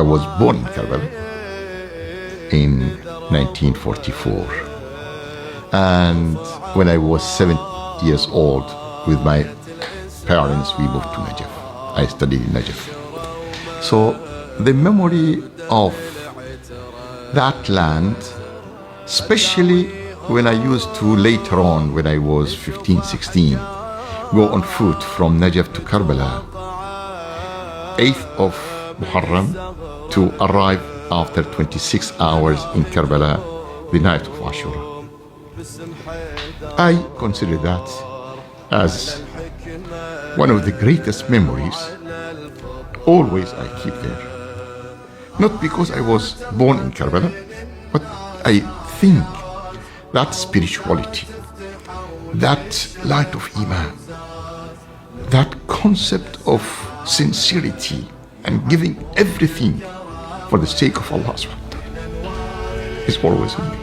was born in Karbala in 1944. And when I was 7 years old, with my parents, we moved to Najaf. I studied in Najaf. So the memory of that land, especially when I used to later on, when I was 15, 16, go on foot from Najaf to Karbala, 8th of Muharram, to arrive after 26 hours in Karbala, the night of Ashura. I consider that as one of the greatest memories. Always I keep there. Not because I was born in Karbala, but I think that spirituality, that light of Iman, that concept of sincerity and giving everything for the sake of Allah subhanahu wa ta'ala is always in me.